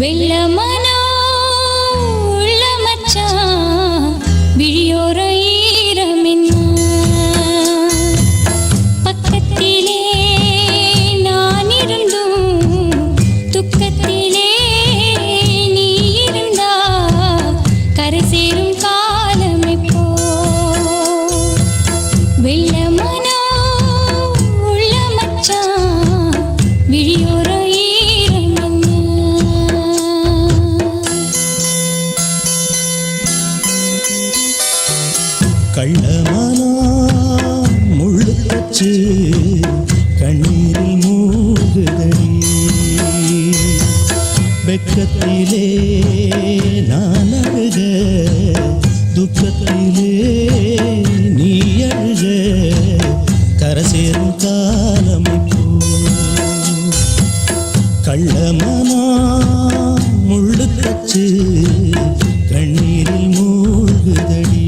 வெள்ளமனோ உள்ள மச்சான் விழியோர ஈரமென்ன பக்கத்திலே நான் இருந்தும் துக்கத்திலே நீ இருந்தா கரை சேரும் காலம் எப்போ வெள்ளமனோ உள்ள மச்சான் விழியோர கள்ளமானா முள்ளுக்கச்சு கண்ணீரில் மூழ்குதடி வெக்கத்திலே நான் அழுக துக்கத்திலே நீ அழுக கரை சேரும் காலம் இப்போ கள்ளமானா முள்ளுக்கச்சு கண்ணீரில் மூழ்குதடி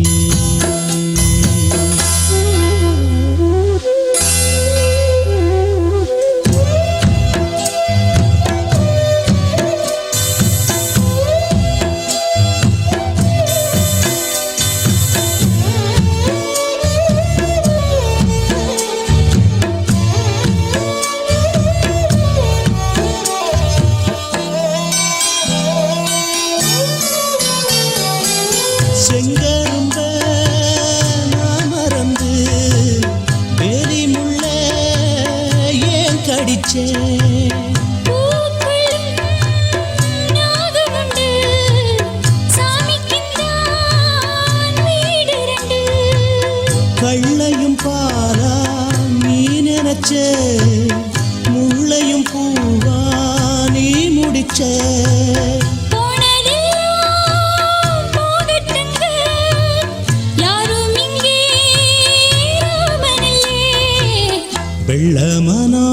செங்கரும்ப நான் மறந்து வேலி முள்ள ஏன் கடிச்சேன் கள்ளையும் பாலா நீ நினைச்ச முள்ளையும் பூவா நீ முடிச்ச வெள்ளமனா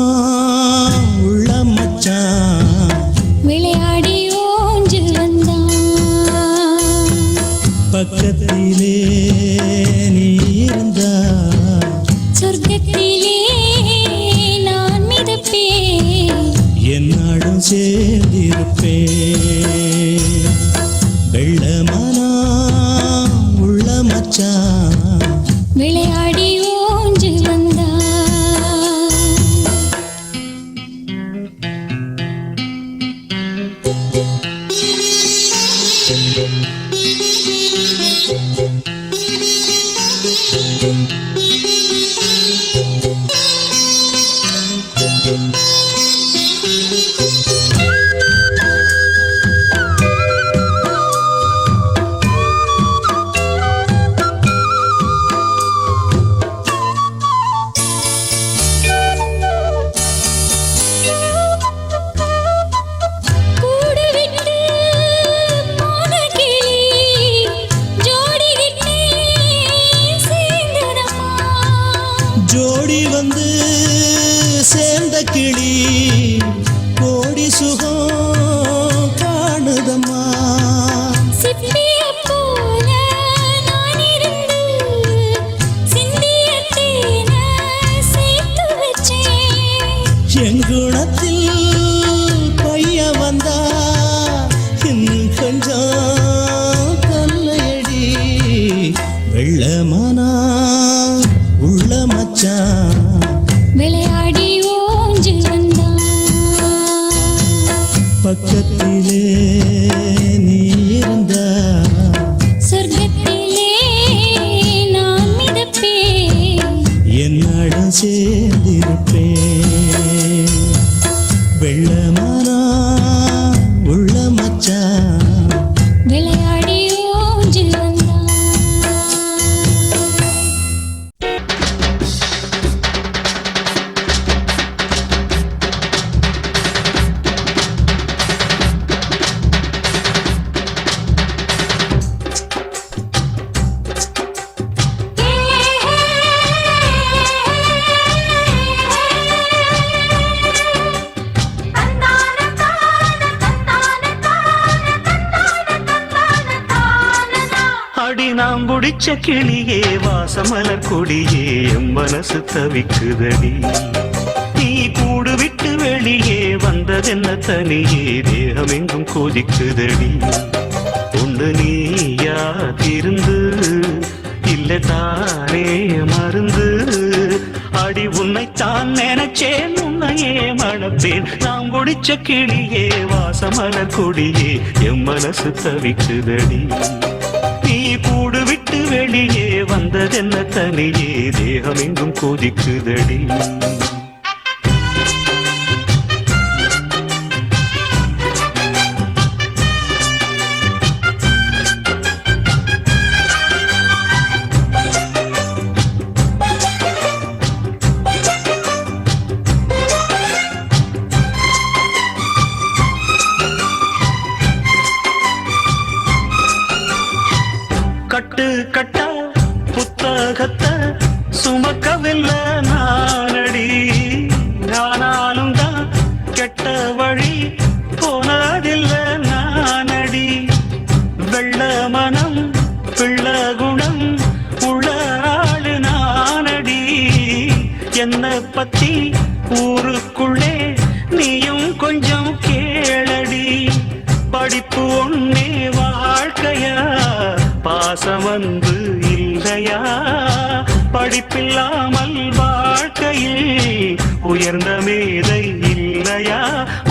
உள்ள மச்சான் விளையாடி ஓஞ்சு வந்தான் பக்கத்திலே நீ இருந்தா சொர்க்கத்திலே நான் மிதப்பேன் என்னாடும் சேர்ந்திருப்பேன் வெள்ளமனா உள்ள மச்சான் விளையாடி ஓஞ்சு வந்தான் ஜோடி வந்து சேர்ந்த கிளி கோடி சுகம் காணுதம்மா சிப்பிய போல நான் இருந்து சிந்திய தேனை சேர்த்து வச்சேன் எங்குணத்தில் பைய வந்தா இன்னும் கொஞ்சம் கல்லையடி வெள்ளமானா உள்ள மச்சான் விளையாடி ஓஞ்சு வந்தான் பக்கத்திலே நீ இருந்தா சொர்க்கத்திலே நான் மிதப்பேன் என்னடம் சேர்ந்திருப்பேன் வெள்ளமானா உள்ள மச்சான் விளையாடி ஓஞ்சு வந்தான் நாம் புடிச்ச கிளியே வாசமலர் கொடியே எம் மனசு தவிக்குதடி நீ கூடு விட்டு வெளியே வந்த வந்ததென்ன தனியே தேகம் எங்கும் கொதிக்குதடி ஒன்று நீயா திருந்து இல்லை தானே மருந்து அடி உன்னைத்தான் நினைச்சேன் உன்னையே மணப்பேன் நாம் பிடிச்ச கிளியே வாசமலர் கொடியே எம் மனசு தவிக்குதடி நீ கூடு விட்டு வெளியே வந்ததென்ன தனியே தேகம் எங்கும் கொதிக்குதடி கட்டு கட்டா புத்தகத்தை சுமக்கவில்லை நானடி ஆனாலும் தான் கெட்ட வழி போனதில்லை நானடி வெள்ள மனம் பிள்ள குணம் உள்ள ஆளு நானடி என்னை பத்தி ஊருக்குள்ளே நீயும் கொஞ்சம் கேளடி படிப்பு ஒன்னே வாழ்க்கையா பாசம் அன்பு இல்லையா படிப்பில்லாமல் வாழ்க்கையில் உயர்ந்த மேதை இல்லையா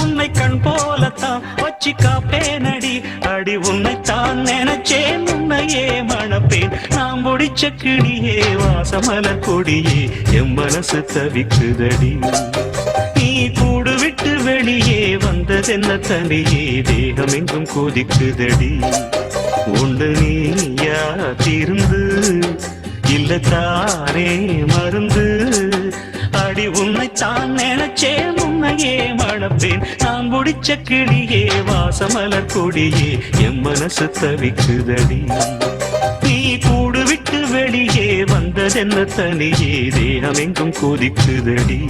உன்னை கண் போலத்தான் வச்சு காப்பேனடி அடி உன்னைத்தான் நினைச்சேன் உன்னையே மணப்பேன் நாம் பிடிச்ச கிளியே வாசமலர் கொடியே எம் மனசு தவிக்குதடி நீ கூடு விட்டு வெளியே வந்ததென்ன தனியே தேகம் எங்கும் கொதிக்குதடி உண்டு நீயா திருந்து இல்ல தானே மருந்து அடி உன்னைத்தான் நினைச்சேன் உன்னையே மணப்பேன் நாம் பிடிச்ச கிளியே வாசமலர் கொடியே எம் மனசு தவிக்குதடி நீ கூடு விட்டு வெளியே வந்ததென்ன தனியே தேகம் எங்கும் கொதிக்குதடி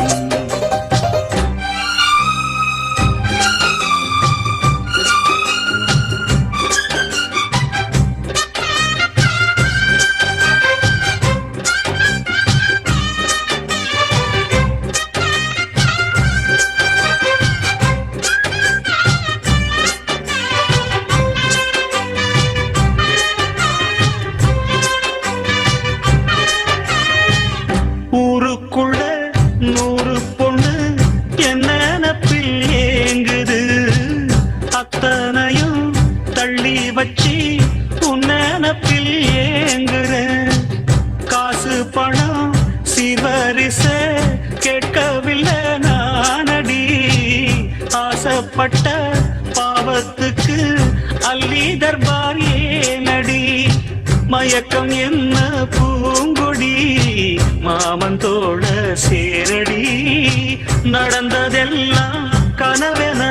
ஊருக்குள்ள 100 பொண்ணு என்ன நினப்பில் ஏங்குது அத்தனையும் தள்ளி வச்சு உன் நினப்பில் ஏங்குற காசு பணம் சிவரிச கேட்கவில்லை நானடி ஆசைப்பட்ட பாவத்துக்கு அள்ளி தர்பார் ஏனடி மயக்கம் என்ன பூங்கொடி மாமன் தோழ சேரடி நடந்ததெல்லாம் கனவென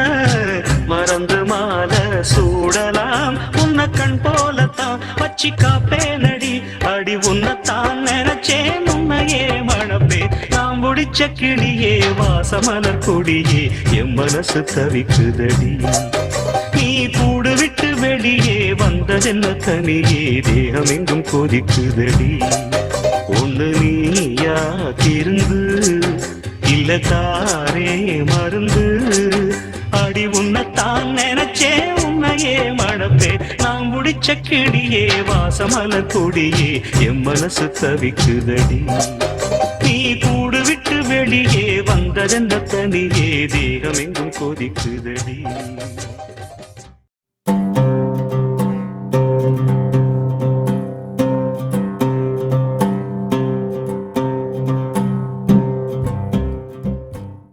மறந்து மால சூடலாம் உன்னை கண் போலத்தான் வச்சு காப்பேனடி அடி உன்னைத்தான் நினைச்சேன் உன்னையே மணப்பே நாம் பிடிச்ச கிளியே வாசமலர் கொடியே எம் மனசு தவிக்குதடி நீ கூடு விட்டு வெளியே வந்ததென்ன தனியே தேகம் எங்கும் கொதிக்குதடி ஒன்று நீயா திருந்து இல்ல தானே மருந்து அடி உன்னைத்தான் நினைச்சேன் உன்னையே மணப்பே நாம் பிடிச்ச கிளியே வாசமலர் கொடியே எம் மனசு தவிக்குதடி நீ கூடு விட்டு வெளியே வந்ததென்ன தனியே தேகம் எங்கும் கொதிக்குதடி